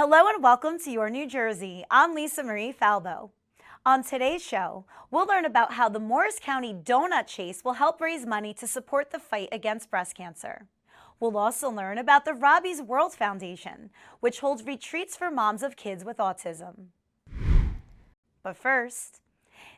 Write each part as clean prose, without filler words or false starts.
Hello and welcome to Your New Jersey. I'm Lisa Marie Falbo. On today's show, we'll learn about how the Morris County Donut Chase will help raise money to support the fight against breast cancer. We'll also learn about the Robbie's World Foundation, which holds retreats for moms of kids with autism. But first,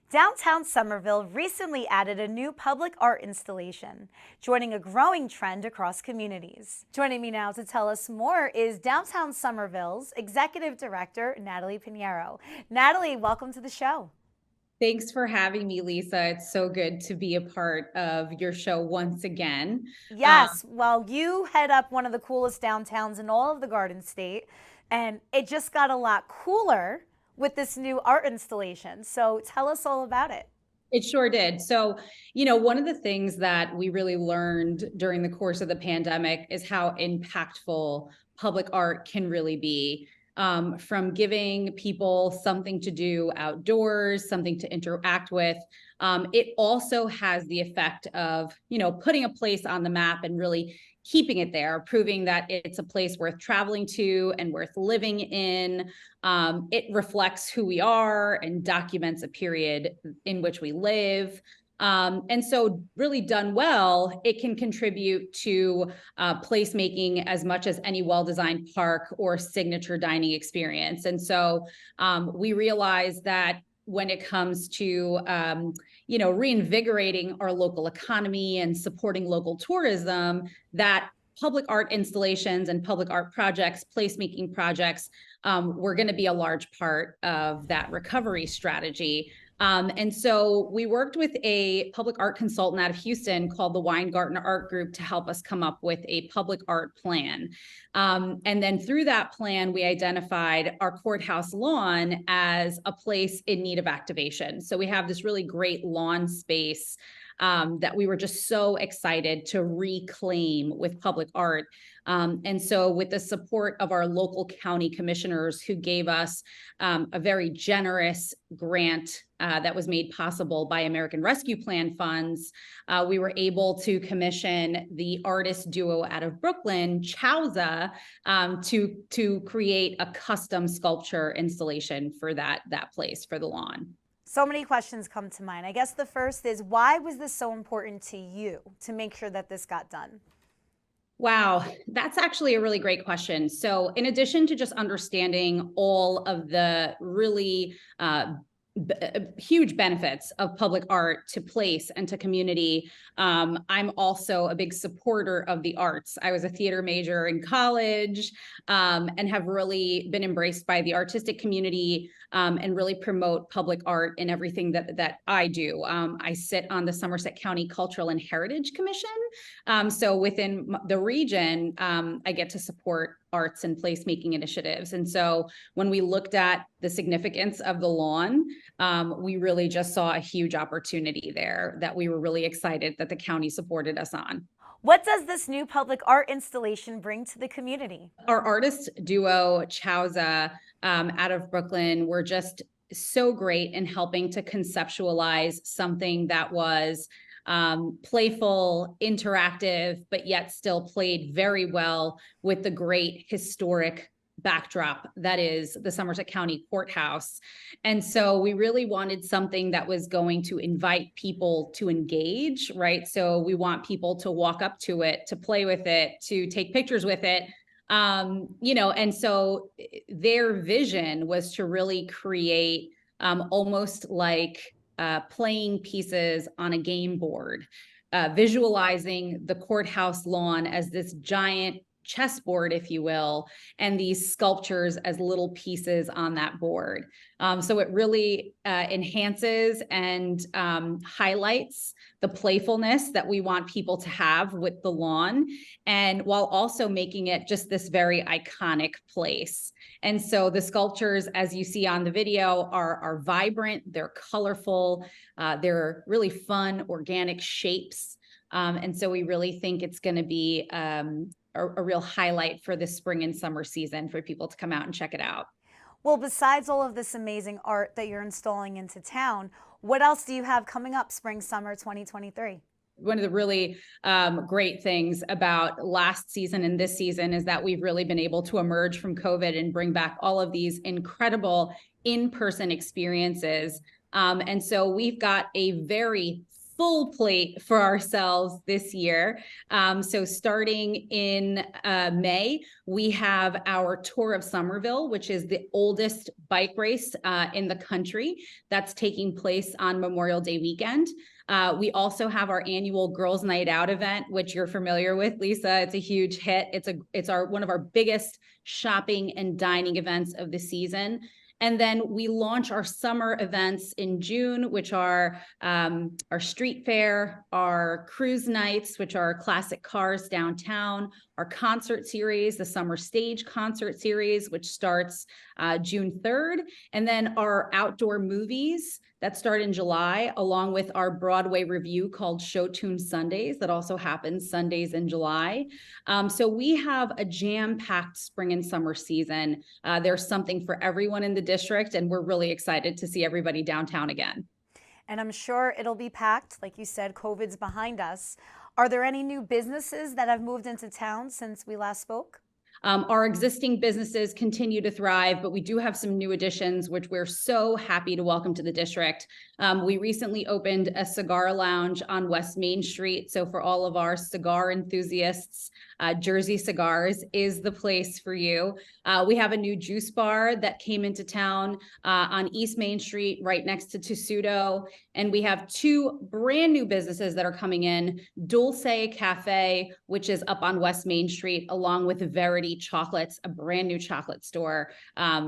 downtown Somerville recently added a new public art installation, joining a growing trend across communities. Joining me now to tell us more is downtown Somerville's Executive Director, Natalie Pinheiro. Natalie, welcome to the show. Thanks for having me, Lisa. It's so good to be a part of your show once again. Yes, well, you head up one of the coolest downtowns in all of the Garden State, and it just got a lot cooler with this new art installation. So tell us all about it. It sure did. So, one of the things that we really learned during the course of the pandemic is how impactful public art can really be. From giving people something to do outdoors, something to interact with. It also has the effect of, putting a place on the map and really keeping it there, proving that it's a place worth traveling to and worth living in. It reflects who we are and documents a period in which we live. And so really done well, it can contribute to placemaking as much as any well-designed park or signature dining experience. And so we realize that when it comes to reinvigorating our local economy and supporting local tourism, that public art installations and public art projects, placemaking projects, were going to be a large part of that recovery strategy. And so we worked with a public art consultant out of Houston called the Weingarten Art Group to help us come up with a public art plan. And then through that plan, we identified our courthouse lawn as a place in need of activation. So we have this really great lawn space that we were just so excited to reclaim with public art. And so with the support of our local county commissioners who gave us a very generous grant that was made possible by American Rescue Plan funds, we were able to commission the artist duo out of Brooklyn, Chowza, to create a custom sculpture installation for that place, for the lawn. So many questions come to mind. I guess the first is, why was this so important to you to make sure that this got done? Wow, that's actually a really great question. So in addition to just understanding all of the really huge benefits of public art to place and to community, I'm also a big supporter of the arts. I was a theater major in college, and have really been embraced by the artistic community, and really promote public art in everything that I do. I sit on the Somerset County Cultural and Heritage Commission. So within the region, I get to support arts and placemaking initiatives. And so when we looked at the significance of the lawn, we really just saw a huge opportunity there that we were really excited that the county supported us on. What does this new public art installation bring to the community? Our artist duo, Chowza, out of Brooklyn, were just so great in helping to conceptualize something that was playful, interactive, but yet still played very well with the great historic backdrop that is the Somerset County Courthouse. And so we really wanted something that was going to invite people to engage, right? So we want people to walk up to it, to play with it, to take pictures with it. And so their vision was to really create almost like playing pieces on a game board, visualizing the courthouse lawn as this giant chessboard, if you will, and these sculptures as little pieces on that board. So it really enhances and highlights the playfulness that we want people to have with the lawn, and while also making it just this very iconic place. And so the sculptures, as you see on the video, are vibrant, they're colorful, they're really fun, organic shapes. And so we really think it's going to be a real highlight for the spring and summer season for people to come out and check it out. Well, besides all of this amazing art that you're installing into town, what else do you have coming up spring, summer 2023? one of the really great things about last season and this season is that we've really been able to emerge from COVID and bring back all of these incredible in-person experiences. And so we've got a very full plate for ourselves this year. So starting in May, we have our Tour of Somerville, which is the oldest bike race in the country that's taking place on Memorial Day weekend. We also have our annual Girls Night Out event, which you're familiar with, Lisa. It's a huge hit. It's one of our biggest shopping and dining events of the season. And then we launch our summer events in June, which are our street fair, our cruise nights, which are classic cars downtown, our concert series, the Summer Stage Concert Series, which starts June 3rd, and then our outdoor movies that start in July, along with our Broadway review called Show Tune Sundays that also happens Sundays in July. So we have a jam-packed spring and summer season. There's something for everyone in the district, and we're really excited to see everybody downtown again. And I'm sure it'll be packed. Like you said, COVID's behind us. Are there any new businesses that have moved into town since we last spoke? Our existing businesses continue to thrive, but we do have some new additions, which we're so happy to welcome to the district. We recently opened a cigar lounge on West Main Street. So for all of our cigar enthusiasts, Jersey Cigars is the place for you. We have a new juice bar that came into town on East Main Street, right next to Tessuto. And we have two brand new businesses that are coming in, Dulce Cafe, which is up on West Main Street, along with Verity Chocolates, a brand new chocolate store.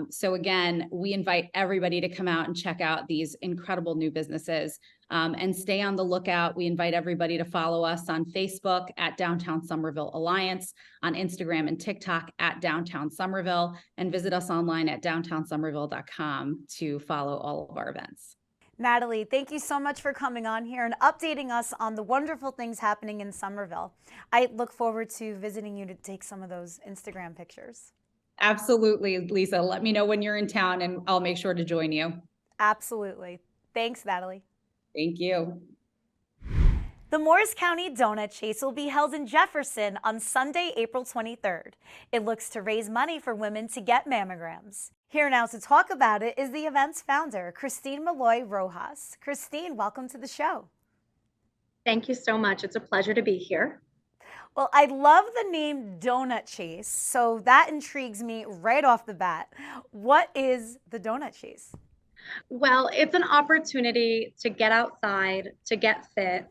So again, we invite everybody to come out and check out these incredible new businesses. And stay on the lookout. We invite everybody to follow us on Facebook at Downtown Somerville Alliance, on Instagram and TikTok at Downtown Somerville, and visit us online at downtownsomerville.com to follow all of our events. Natalie, thank you so much for coming on here and updating us on the wonderful things happening in Somerville. I look forward to visiting you to take some of those Instagram pictures. Absolutely, Lisa. Let me know when you're in town and I'll make sure to join you. Absolutely. Thanks, Natalie. Thank you. The Morris County Donut Chase will be held in Jefferson on Sunday, April 23rd. It looks to raise money for women to get mammograms. Here now to talk about it is the event's founder, Christine Malloy Rojas. Christine, welcome to the show. Thank you so much. It's a pleasure to be here. Well, I love the name Donut Chase, so that intrigues me right off the bat. What is the Donut Chase? Well, it's an opportunity to get outside, to get fit,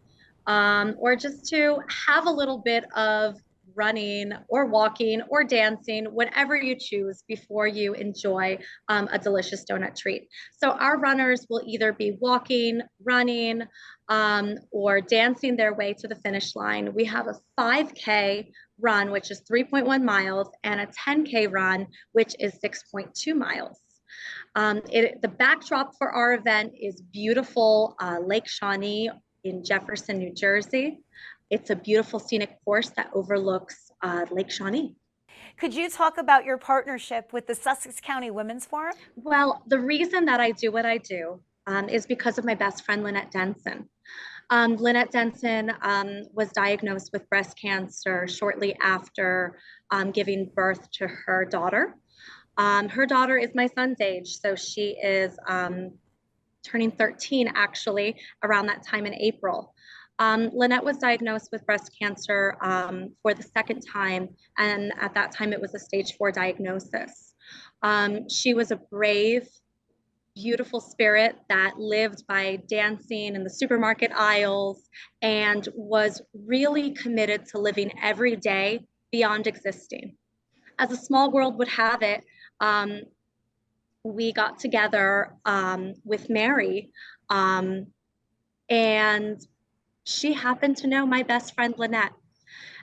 or just to have a little bit of running or walking or dancing, whatever you choose before you enjoy a delicious donut treat. So our runners will either be walking, running, or dancing their way to the finish line. We have a 5K run, which is 3.1 miles, and a 10K run, which is 6.2 miles. The backdrop for our event is beautiful Lake Shawnee in Jefferson, New Jersey. It's a beautiful scenic course that overlooks Lake Shawnee. Could you talk about your partnership with the Sussex County Women's Forum? Well, the reason that I do what I do is because of my best friend, Lynette Denson. Lynette Denson was diagnosed with breast cancer shortly after giving birth to her daughter. Her daughter is my son's age, so she is turning 13 actually around that time in April. Lynette was diagnosed with breast cancer for the second time, and at that time it was a stage 4 diagnosis. She was a brave, beautiful spirit that lived by dancing in the supermarket aisles and was really committed to living every day beyond existing. As a small world would have it, we got together with Mary, and she happened to know my best friend, Lynette.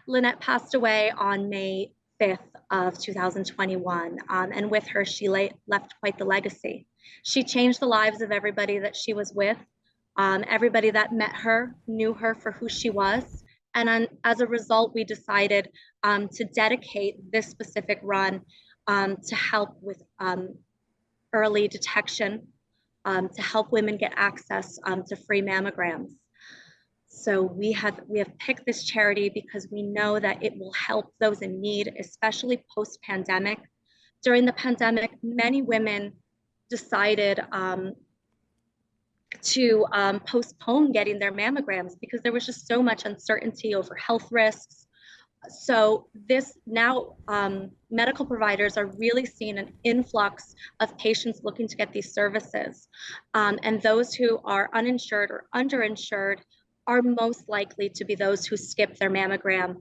Lynette passed away on May 5th of 2021, and with her, she left quite the legacy. She changed the lives of everybody that she was with. Everybody that met her knew her for who she was. And as a result, we decided to dedicate this specific run to help with early detection, to help women get access to free mammograms. So we have picked this charity because we know that it will help those in need, especially post-pandemic. During the pandemic, many women decided to postpone getting their mammograms because there was just so much uncertainty over health risks. So this now medical providers are really seeing an influx of patients looking to get these services. And those who are uninsured or underinsured are most likely to be those who skip their mammogram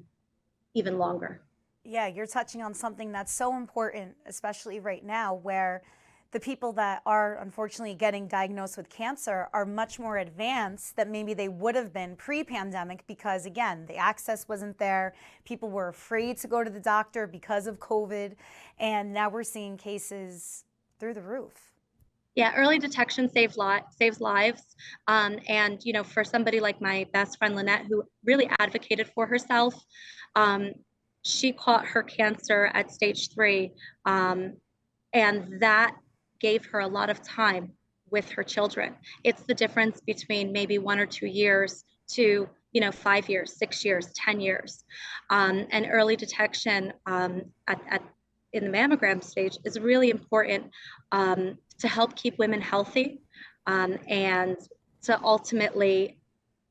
even longer. Yeah, you're touching on something that's so important, especially right now, where the people that are unfortunately getting diagnosed with cancer are much more advanced than maybe they would have been pre-pandemic because, again, the access wasn't there. People were afraid to go to the doctor because of COVID. And now we're seeing cases through the roof. Yeah, early detection saves lives. And, you know, for somebody like my best friend, Lynette, who really advocated for herself, she caught her cancer at stage 3. And that gave her a lot of time with her children. It's the difference between maybe 1 or 2 years to, you know, 5 years, 6 years, 10 years. And early detection in the mammogram stage is really important to help keep women healthy and to ultimately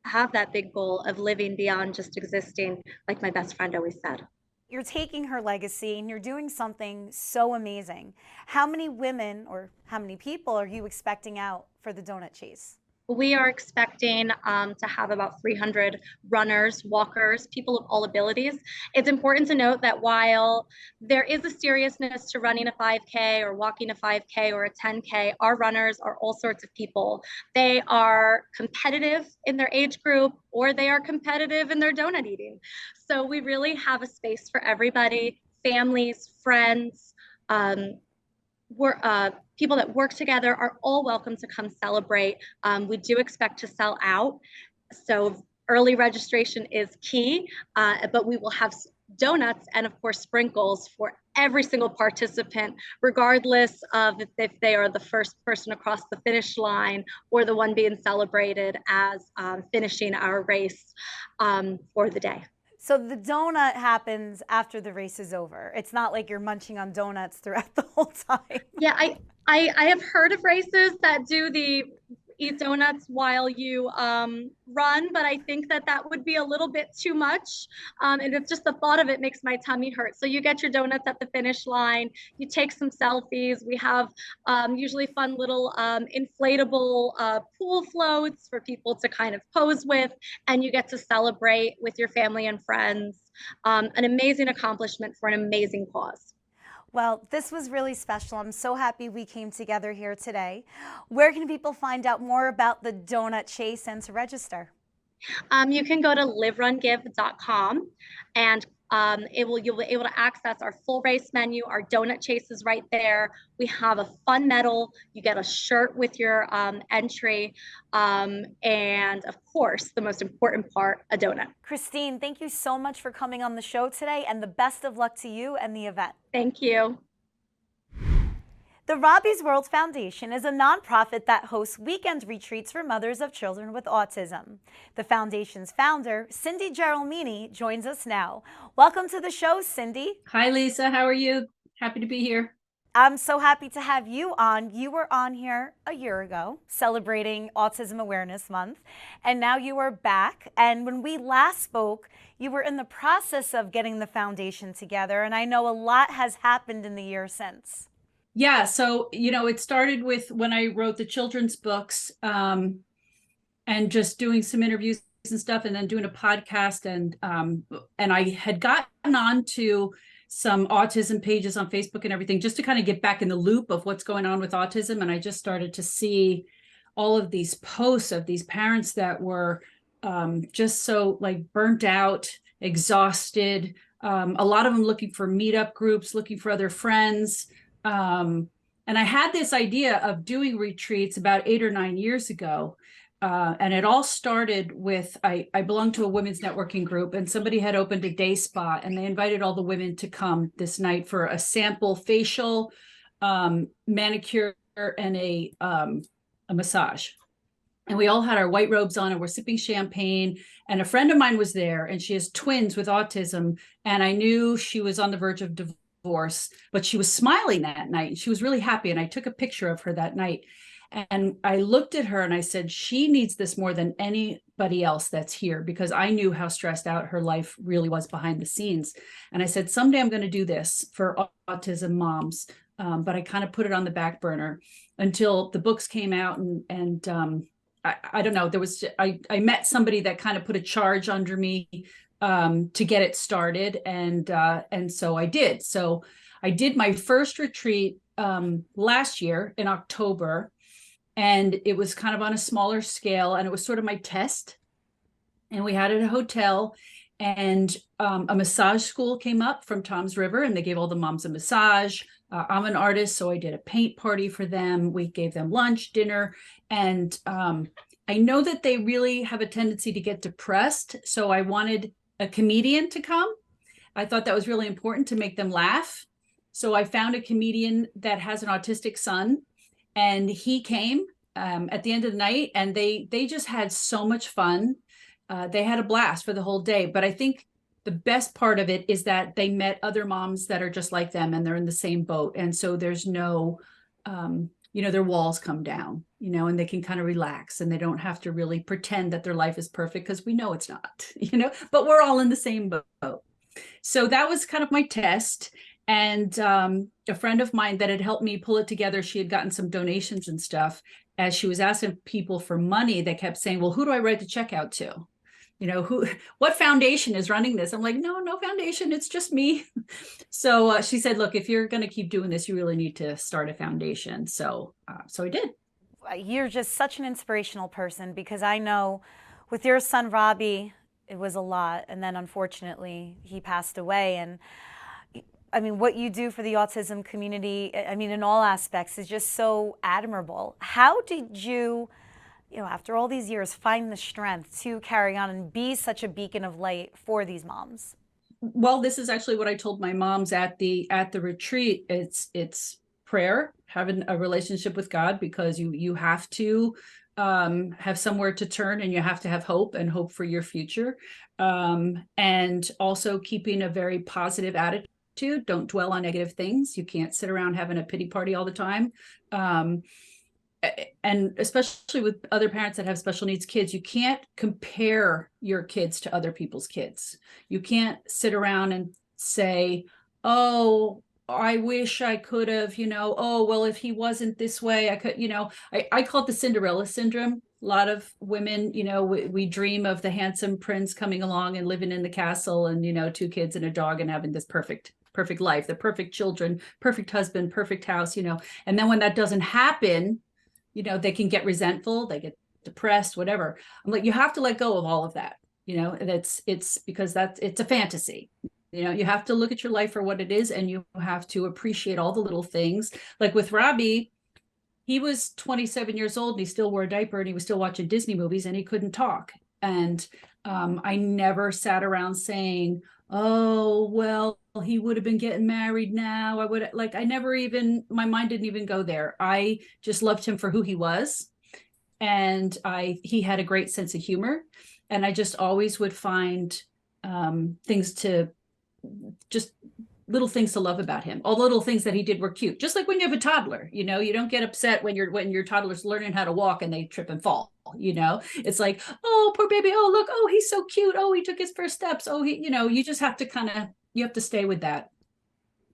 have that big goal of living beyond just existing, like my best friend always said. You're taking her legacy and you're doing something so amazing. How many women or how many people are you expecting out for the donut chase? We are expecting to have about 300 runners, walkers, people of all abilities. It's important to note that while there is a seriousness to running a 5K or walking a 5K or a 10K, our runners are all sorts of people. They are competitive in their age group or they are competitive in their donut eating. So we really have a space for everybody, families, friends, people that work together are all welcome to come celebrate. We do expect to sell out. So early registration is key, but we will have donuts and of course sprinkles for every single participant, regardless of if they are the first person across the finish line or the one being celebrated as finishing our race for the day. So the donut happens after the race is over. It's not like you're munching on donuts throughout the whole time. Yeah, I have heard of races that do the eat donuts while you run, but I think that would be a little bit too much. And it's just the thought of it makes my tummy hurt. So you get your donuts at the finish line, you take some selfies. We have usually fun little inflatable pool floats for people to kind of pose with, and you get to celebrate with your family and friends. An amazing accomplishment for an amazing cause. Well, this was really special. I'm so happy we came together here today. Where can people find out more about the donut chase and to register? You can go to liverungive.com and you'll be able to access our full race menu. Our donut chase is right there. We have a fun medal. You get a shirt with your entry. And of course, the most important part, a donut. Christine, thank you so much for coming on the show today and the best of luck to you and the event. Thank you. The Robbie's World Foundation is a nonprofit that hosts weekend retreats for mothers of children with autism. The foundation's founder, Cindy Geralmini, joins us now. Welcome to the show, Cindy. Hi, Lisa. How are you? Happy to be here. I'm so happy to have you on. You were on here a year ago celebrating Autism Awareness Month, and now you are back. And when we last spoke, you were in the process of getting the foundation together, and I know a lot has happened in the year since. Yeah, so, it started with when I wrote the children's books and just doing some interviews and stuff, and then doing a podcast. And I had gotten on to some autism pages on Facebook and everything just to kind of get back in the loop of what's going on with autism. And I just started to see all of these posts of these parents that were just so burnt out, exhausted, a lot of them looking for meetup groups, looking for other friends. And I had this idea of doing retreats about 8 or 9 years ago. And it all started with, I belonged to a women's networking group, and somebody had opened a day spa, and they invited all the women to come this night for a sample facial, manicure, and a massage. And we all had our white robes on and we're sipping champagne. And a friend of mine was there and she has twins with autism. And I knew she was on the verge of divorce, but she was smiling that night. She was really happy. And I took a picture of her that night. And I looked at her and I said, she needs this more than anybody else that's here, because I knew how stressed out her life really was behind the scenes. And I said, someday I'm going to do this for autism moms. But I kind of put it on the back burner until the books came out and I don't know, I met somebody that kind of put a charge under me to get it started. And so I did. So I did my first retreat last year in October, and it was kind of on a smaller scale, and it was sort of my test. And we had it at a hotel, and a massage school came up from Tom's River, and they gave all the moms a massage. I'm an artist, so I did a paint party for them. We gave them lunch, dinner, and I know that they really have a tendency to get depressed. So I wanted a comedian to come. I thought that was really important to make them laugh. So I found a comedian that has an autistic son, and he came at the end of the night, and they just had so much fun. They had a blast for the whole day. But I think the best part of it is that they met other moms that are just like them, and they're in the same boat. And so there's no, their walls come down, and they can kind of relax, and they don't have to really pretend that their life is perfect, because we know it's not, but we're all in the same boat. So that was kind of my test. And a friend of mine that had helped me pull it together, she had gotten some donations and stuff. As she was asking people for money, they kept saying, well, who do I write the check out to? What foundation is running this? I'm like, no foundation. It's just me. So she said, look, if you're going to keep doing this, you really need to start a foundation. So I did. You're just such an inspirational person, because I know with your son, Robbie, it was a lot. And then unfortunately, he passed away. And I mean, what you do for the autism community, I mean, in all aspects, is just so admirable. How did you, after all these years, find the strength to carry on and be such a beacon of light for these moms? Well, this is actually what I told my moms at the retreat. It's prayer, having a relationship with God, because you have to have somewhere to turn, and you have to have hope and hope for your future. And also keeping a very positive attitude. Don't dwell on negative things. You can't sit around having a pity party all the time. And especially with other parents that have special needs kids, you can't compare your kids to other people's kids. You can't sit around and say, oh, I wish I could have, oh, well, if he wasn't this way, I could, I call it the Cinderella syndrome. A lot of women, we dream of the handsome prince coming along and living in the castle, and, 2 kids and a dog, and having this perfect life, the perfect children, perfect husband, perfect house, and then when that doesn't happen, they can get resentful, they get depressed, whatever. I'm like, you have to let go of all of that, and it's because it's a fantasy. You have to look at your life for what it is, and you have to appreciate all the little things. Like with Robbie, he was 27 years old and he still wore a diaper, and he was still watching Disney movies, and he couldn't talk. And I never sat around saying, oh, well, he would have been getting married now. My mind didn't even go there. I just loved him for who he was. And he had a great sense of humor. And I just always would find little things to love about him. All the little things that he did were cute. Just like when you have a toddler, you don't get upset when your toddler's learning how to walk and they trip and fall. It's like, oh, poor baby. Oh, look. Oh, he's so cute. Oh, he took his first steps. Oh, you just have to you have to stay with that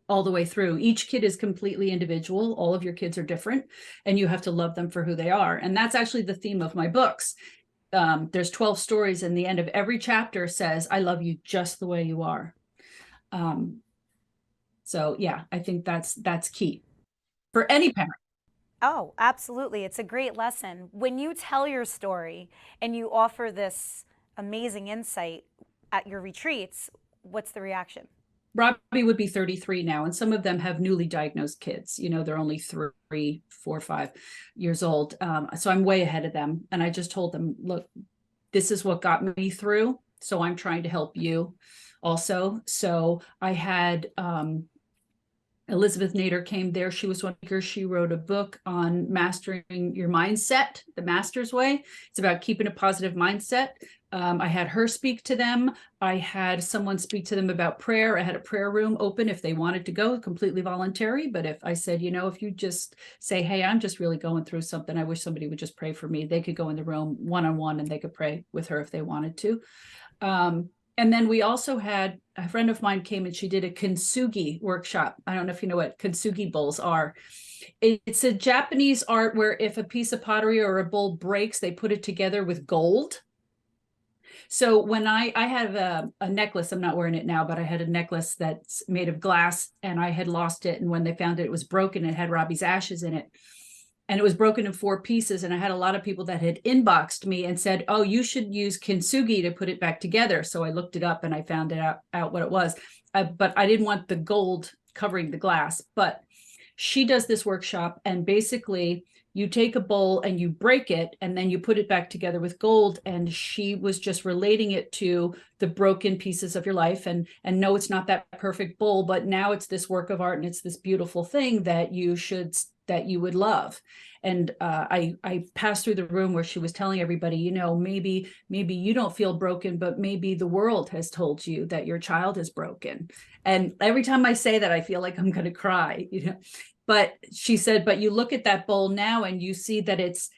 all the way through. Each kid is completely individual. All of your kids are different, and you have to love them for who they are. And that's actually the theme of my books. There's 12 stories, and the end of every chapter says, I love you just the way you are. So yeah, I think that's key for any parent. Oh, absolutely. It's a great lesson. When you tell your story and you offer this amazing insight at your retreats, what's the reaction? Robbie would be 33 now, and some of them have newly diagnosed kids. They're only 3, 4, 5 years old. So I'm way ahead of them. And I just told them, look, this is what got me through. So I'm trying to help you also. So I had Elizabeth Nader came there. She was one speaker. She wrote a book on mastering your mindset, the master's way. It's about keeping a positive mindset. I had her speak to them. I had someone speak to them about prayer. I had a prayer room open if they wanted to go, completely voluntary. But if I said, you know, if you just say, hey, I'm just really going through something, I wish somebody would just pray for me, they could go in the room one-on-one and they could pray with her if they wanted to. And then we also had a friend of mine came and she did a kintsugi workshop. I don't know if you know what kintsugi bowls are. It's a Japanese art where if a piece of pottery or a bowl breaks, they put it together with gold. So when I have a necklace, I'm not wearing it now, but I had a necklace that's made of glass and I had lost it. And when they found it, it was broken. It had Robbie's ashes in it. And it was broken in 4 pieces. And I had a lot of people that had inboxed me and said, oh, you should use kintsugi to put it back together. So I looked it up and I found it out what it was. But I didn't want the gold covering the glass. But she does this workshop and basically you take a bowl and you break it and then you put it back together with gold. And she was just relating it to the broken pieces of your life. And no, it's not that perfect bowl, but now it's this work of art and it's this beautiful thing that you would love. And I passed through the room where she was telling everybody, you know, maybe you don't feel broken, but maybe the world has told you that your child is broken. And every time I say that, I feel like I'm going to cry, you know. But she said, but you look at that bowl now and you see that it's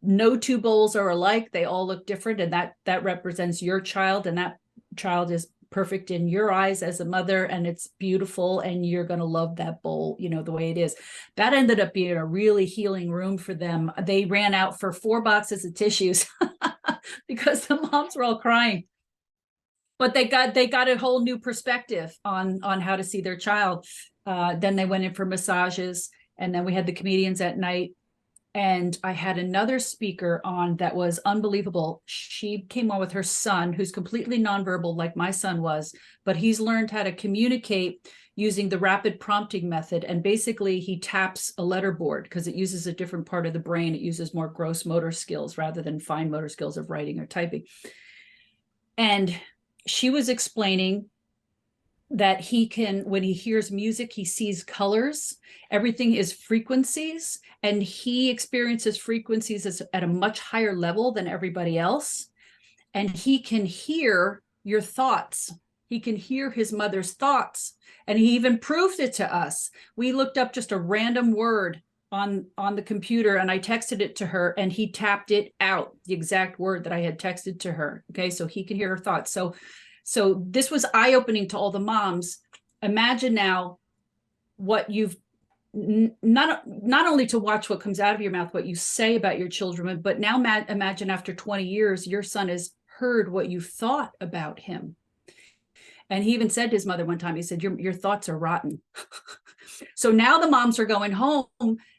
no 2 bowls are alike. They all look different. And that represents your child. And that child is perfect in your eyes as a mother, and it's beautiful, and you're going to love that bowl, you know, the way it is. That ended up being a really healing room for them. They ran out for 4 boxes of tissues because the moms were all crying. But they got a whole new perspective on how to see their child. Then they went in for massages, and then we had the comedians at night. And I had another speaker on that was unbelievable. She came on with her son, who's completely nonverbal like my son was, but he's learned how to communicate using the rapid prompting method. And basically he taps a letterboard because it uses a different part of the brain. It uses more gross motor skills rather than fine motor skills of writing or typing. And she was explaining that he can, when he hears music, he sees colors. Everything is frequencies, and he experiences frequencies at a much higher level than everybody else. And he can hear your thoughts. He can hear his mother's thoughts. And he even proved it to us. We looked up just a random word on the computer, and I texted it to her, and he tapped it out, the exact word that I had texted to her. Okay, so he can hear her thoughts. So this was eye-opening to all the moms. Imagine now what you've not only to watch what comes out of your mouth, what you say about your children, but now imagine after 20 years, your son has heard what you thought about him. And he even said to his mother one time, he said, your thoughts are rotten. So now the moms are going home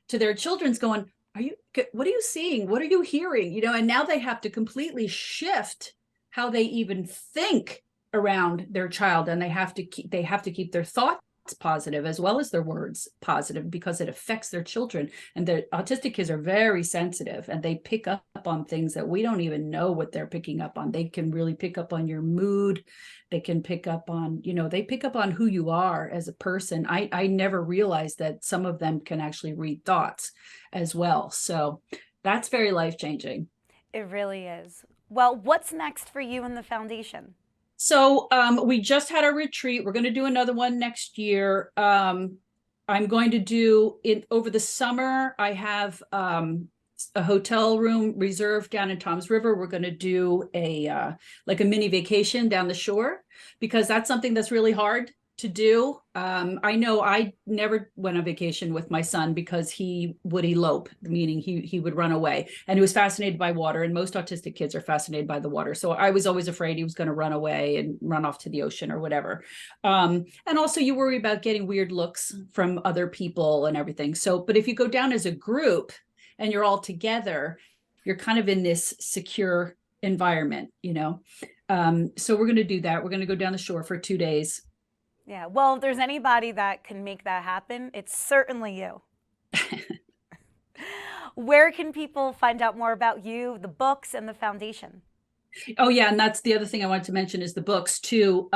to their children's going, what are you seeing? What are you hearing? You know, and now they have to completely shift how they even think around their child, and they have to keep their thoughts positive as well as their words positive, because it affects their children. And the autistic kids are very sensitive, and they pick up on things that we don't even know what they're picking up on. They can really pick up on your mood. They can pick up on, you know, they pick up on who you are as a person. I never realized that some of them can actually read thoughts as well. So that's very life-changing. It really is. Well, what's next for you and the foundation? So we just had a retreat. We're going to do another one next year. I'm going to do it over the summer. I have a hotel room reserved down in Toms River. We're going to do a like a mini vacation down the shore, because that's something that's really hard to do. I know I never went on vacation with my son because he would elope, meaning he would run away, and he was fascinated by water, and most autistic kids are fascinated by the water. So I was always afraid he was going to run away and run off to the ocean or whatever. And also you worry about getting weird looks from other people and everything. So, but if you go down as a group and you're all together, you're kind of in this secure environment, you know? So we're going to do that. We're going to go down the shore for 2 days. Yeah, well, if there's anybody that can make that happen, it's certainly you. Where can people find out more about you, the books, and the foundation? Oh yeah, and that's the other thing I wanted to mention is the books too.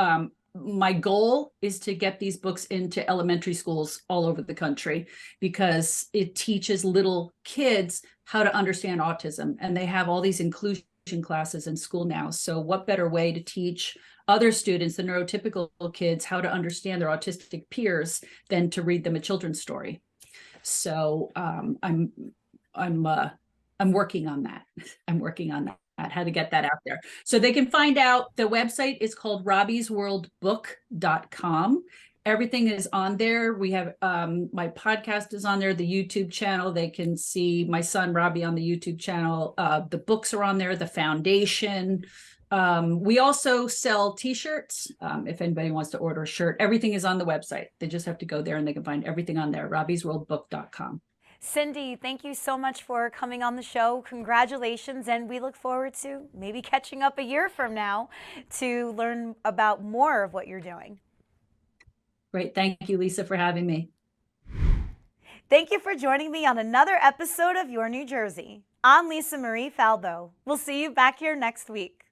my goal is to get these books into elementary schools all over the country, because it teaches little kids how to understand autism, and they have all these inclusion classes in school now. So what better way to teach other students, the neurotypical kids, how to understand their autistic peers than to read them a children's story. So I'm working on that. I'm working on that, how to get that out there. So they can find out, the website is called robbiesworldbook.com. Everything is on there. We have my podcast is on there, the YouTube channel. They can see my son Robbie on the YouTube channel. The books are on there, the foundation. We also sell t-shirts. If anybody wants to order a shirt, everything is on the website. They just have to go there and they can find everything on there, robbiesworldbook.com. Cindy, thank you so much for coming on the show. Congratulations, and we look forward to maybe catching up a year from now to learn about more of what you're doing. Great. Thank you, Lisa, for having me. Thank you for joining me on another episode of Your New Jersey. I'm Lisa Marie Faldo. We'll see you back here next week.